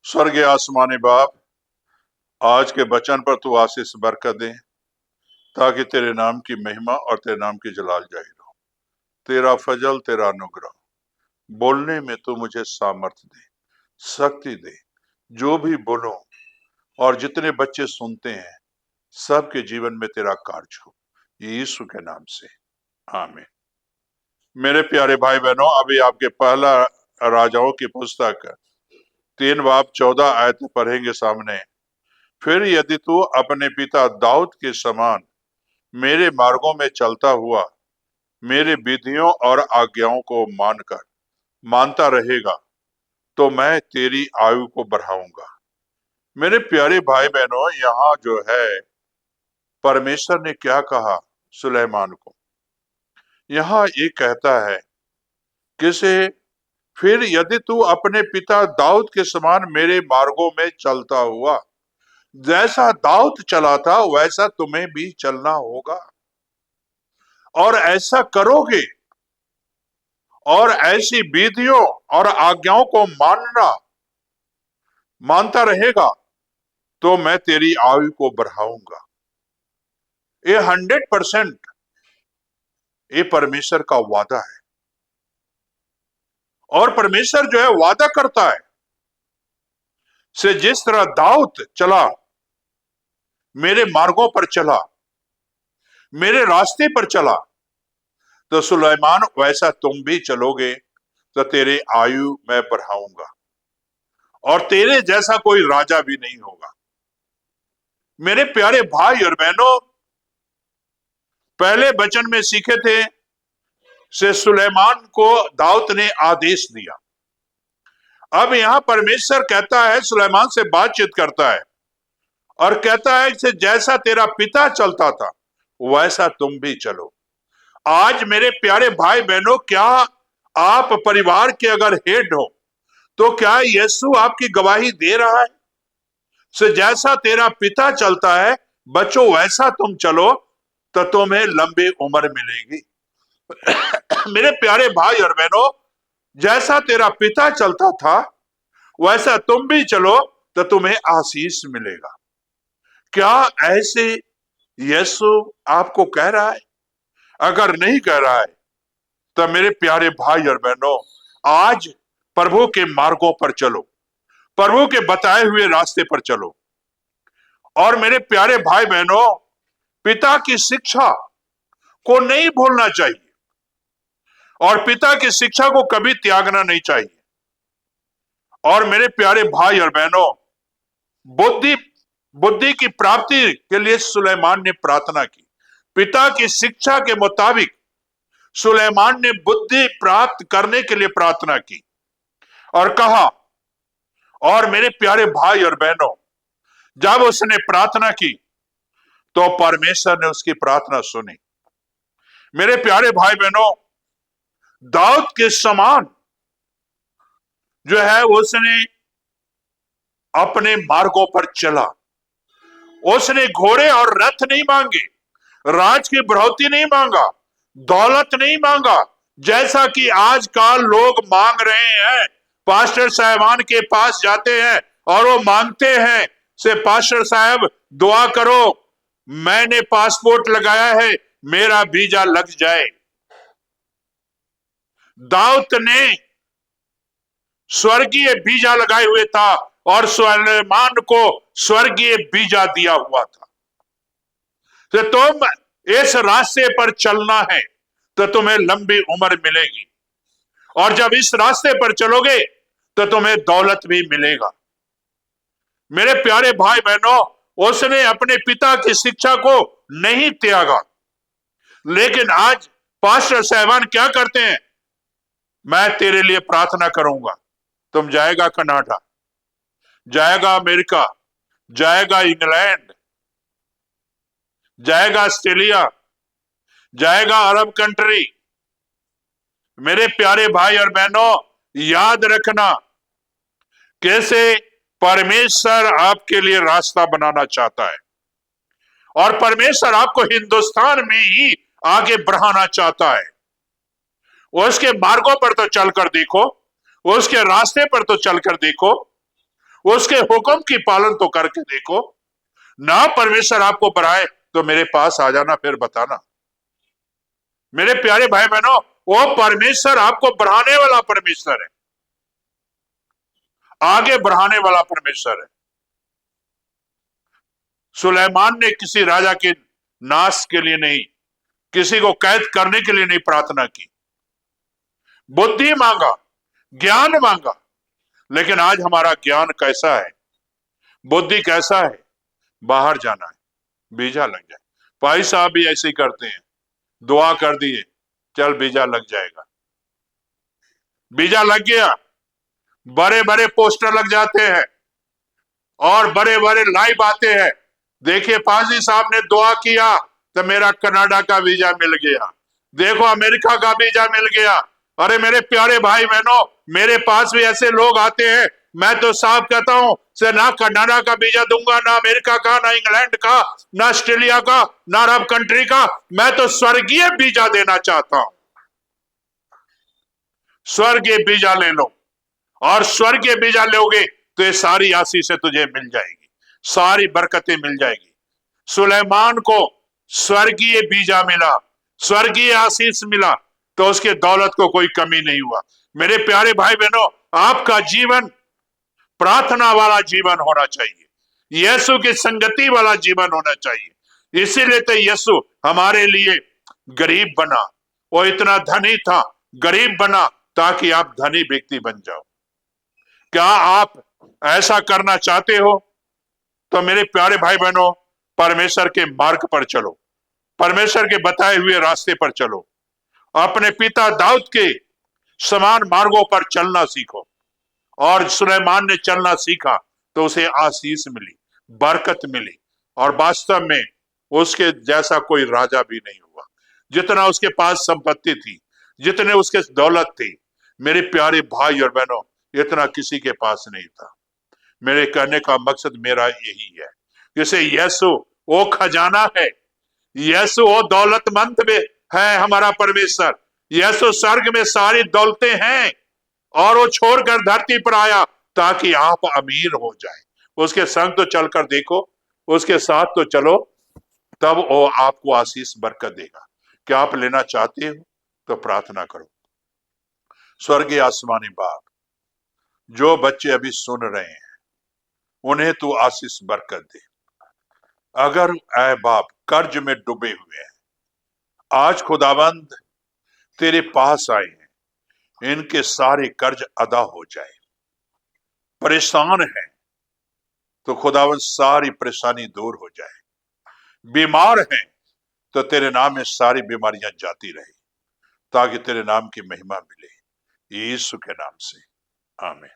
स्वर्गीय आसमानी बाप, आज के वचन पर तू आशीष बरकत दे ताकि तेरे नाम की महिमा और तेरे नाम की जलाल जाहिर हो। तेरा फजल, तेरा अनुग्रह, बोलने में तू मुझे सामर्थ्य दे, शक्ति दे। जो भी बोलो और जितने बच्चे सुनते हैं सबके जीवन में तेरा कार्य हो, यीशु के नाम से, आमीन। मेरे प्यारे भाई बहनों, अभी आपके पहला राजाओं की पुस्तक 3 बाब 14 आयत पढ़ेंगे सामने। फिर यदि तू अपने पिता दाऊद के समान मेरे मार्गों में चलता हुआ मेरे विधियों और आज्ञाओं को मानता रहेगा तो मैं तेरी आयु को बढ़ाऊंगा। मेरे प्यारे भाई बहनों, यहाँ जो है परमेश्वर ने क्या कहा सुलेमान को। यहाँ ये कहता है किसे, फिर यदि तू अपने पिता दाऊद के समान मेरे मार्गों में चलता हुआ, जैसा दाऊद चला था वैसा तुम्हें भी चलना होगा और ऐसा करोगे और ऐसी विधियों और आज्ञाओं को मानता रहेगा तो मैं तेरी आयु को बढ़ाऊंगा। ये 100% ये परमेश्वर का वादा है। और परमेश्वर जो है वादा करता है से जिस तरह दाऊद चला, मेरे मार्गों पर चला, मेरे रास्ते पर चला, तो सुलेमान वैसा तुम भी चलोगे तो तेरे आयु मैं बढ़ाऊंगा और तेरे जैसा कोई राजा भी नहीं होगा। मेरे प्यारे भाई और बहनों, पहले वचन में सीखे थे से सुलेमान को दाऊद ने आदेश दिया। अब यहां परमेश्वर कहता है, सुलेमान से बातचीत करता है और कहता है कि जैसा तेरा पिता चलता था वैसा तुम भी चलो। आज मेरे प्यारे भाई बहनों, क्या आप परिवार के अगर हेड हो तो क्या यीशु आपकी गवाही दे रहा है से जैसा तेरा पिता चलता है बच्चों वैसा तुम चलो तो तुम्हें लंबी उम्र मिलेगी। मेरे प्यारे भाई और बहनों, जैसा तेरा पिता चलता था वैसा तुम भी चलो तो तुम्हें आशीष मिलेगा। क्या ऐसे यीशु आपको कह रहा है? अगर नहीं कह रहा है तो मेरे प्यारे भाई और बहनों, आज प्रभु के मार्गों पर चलो, प्रभु के बताए हुए रास्ते पर चलो। और मेरे प्यारे भाई बहनों, पिता की शिक्षा को नहीं भूलना चाहिए और पिता की शिक्षा को कभी त्यागना नहीं चाहिए। और मेरे प्यारे भाई और बहनों, बुद्धि की प्राप्ति के लिए सुलेमान ने प्रार्थना की। पिता की शिक्षा के मुताबिक सुलेमान ने बुद्धि प्राप्त करने के लिए प्रार्थना की और कहा, और मेरे प्यारे भाई और बहनों, जब उसने प्रार्थना की तो परमेश्वर ने उसकी प्रार्थना सुनी। मेरे प्यारे भाई बहनों, दाऊद के समान जो है उसने अपने मार्गों पर चला। उसने घोड़े और रथ नहीं मांगे, राज की बढ़ोतरी नहीं मांगा, दौलत नहीं मांगा जैसा कि आजकल लोग मांग रहे हैं। पास्टर साहबान के पास जाते हैं और वो मांगते हैं से पास्टर साहब दुआ करो, मैंने पासपोर्ट लगाया है, मेरा वीजा लग जाए। दाऊद ने स्वर्गीय वीजा लगाए हुए था और सुलेमान को स्वर्गीय वीजा दिया हुआ था। तो तुम इस रास्ते पर चलना है तो तुम्हें लंबी उम्र मिलेगी और जब इस रास्ते पर चलोगे तो तुम्हें दौलत भी मिलेगा। मेरे प्यारे भाई बहनों, उसने अपने पिता की शिक्षा को नहीं त्यागा, लेकिन आज पास्टर साहबान क्या करते हैं, मैं तेरे लिए प्रार्थना करूंगा, तुम जाएगा कनाडा, जाएगा अमेरिका, जाएगा इंग्लैंड, जाएगा ऑस्ट्रेलिया, जाएगा अरब कंट्री। मेरे प्यारे भाई और बहनों, याद रखना कैसे परमेश्वर आपके लिए रास्ता बनाना चाहता है और परमेश्वर आपको हिंदुस्तान में ही आगे बढ़ाना चाहता है। उसके मार्गों पर तो चलकर देखो, उसके रास्ते पर तो चलकर देखो। उसके हुक्म की पालन तो करके देखो ना। परमेश्वर आपको बढ़ाए तो मेरे पास आ जाना, फिर बताना। मेरे प्यारे भाई बहनों, वो परमेश्वर आपको बढ़ाने वाला परमेश्वर है, आगे बढ़ाने वाला परमेश्वर है। सुलेमान ने किसी राजा के नाश के लिए नहीं, किसी को कैद करने के लिए नहीं प्रार्थना की, बुद्धि मांगा, ज्ञान मांगा। लेकिन आज हमारा ज्ञान कैसा है, बुद्धि कैसा है? बाहर जाना है, वीजा लग जाए। भाई साहब भी ऐसे ही करते हैं, दुआ कर दिए, चल वीजा लग जाएगा। वीजा लग गया, बड़े बड़े पोस्टर लग जाते हैं और बड़े बड़े लाइव आते हैं। देखिए पाजी साहब ने दुआ किया तो मेरा कनाडा का वीजा मिल गया, देखो अमेरिका का वीजा मिल गया। अरे मेरे प्यारे भाई बहनों, मेरे पास भी ऐसे लोग आते हैं, मैं तो साफ कहता हूं से ना कनाडा का वीजा दूंगा, ना अमेरिका का, ना इंग्लैंड का, ना ऑस्ट्रेलिया का, ना अरब कंट्री का। मैं तो स्वर्गीय वीजा देना चाहता हूं। स्वर्गीय वीजा ले लो, और स्वर्गीय वीजा लोगे तो ये सारी आशीषें तुझे मिल जाएगी, सारी बरकतें मिल जाएगी। सुलेमान को स्वर्गीय वीजा मिला, स्वर्गीय आशीष मिला, तो उसके दौलत को कोई कमी नहीं हुआ। मेरे प्यारे भाई बहनों, आपका जीवन प्रार्थना वाला जीवन होना चाहिए, यीशु की संगति वाला जीवन होना चाहिए। इसीलिए तो यीशु हमारे लिए गरीब बना, वो इतना धनी था, गरीब बना ताकि आप धनी व्यक्ति बन जाओ। क्या आप ऐसा करना चाहते हो? तो मेरे प्यारे भाई बहनों, परमेश्वर के मार्ग पर चलो, परमेश्वर के बताए हुए रास्ते पर चलो, अपने पिता दाऊद के समान मार्गों पर चलना सीखो। और सुलेमान ने चलना सीखा तो उसे आशीष मिली, बरकत मिली, और वास्तव में उसके जैसा कोई राजा भी नहीं हुआ। जितना उसके पास संपत्ति थी, जितने उसके दौलत थी, मेरे प्यारे भाई और बहनों, इतना किसी के पास नहीं था। मेरे कहने का मकसद मेरा यही है, जैसे यीशु वो खजाना है, यीशु वो दौलतमंद में है हमारा परमेश्वर। यीशु स्वर्ग में सारी दौलतें हैं और वो छोड़कर धरती पर आया ताकि आप अमीर हो जाए। उसके संग तो चलकर देखो, उसके साथ तो चलो, तब वो आपको आशीष बरकत देगा। क्या आप लेना चाहते हो? तो प्रार्थना करो। स्वर्गीय आसमानी बाप, जो बच्चे अभी सुन रहे हैं उन्हें तू आशीष बरकत दे। अगर ऐ बाप कर्ज में डूबे हुए हैं, आज खुदाबंद तेरे पास आए हैं, इनके सारे कर्ज अदा हो जाए। परेशान है तो खुदाबंद सारी परेशानी दूर हो जाए। बीमार है तो तेरे नाम में सारी बीमारियां जाती रहे, ताकि तेरे नाम की महिमा मिले। यीशु के नाम से आमीन।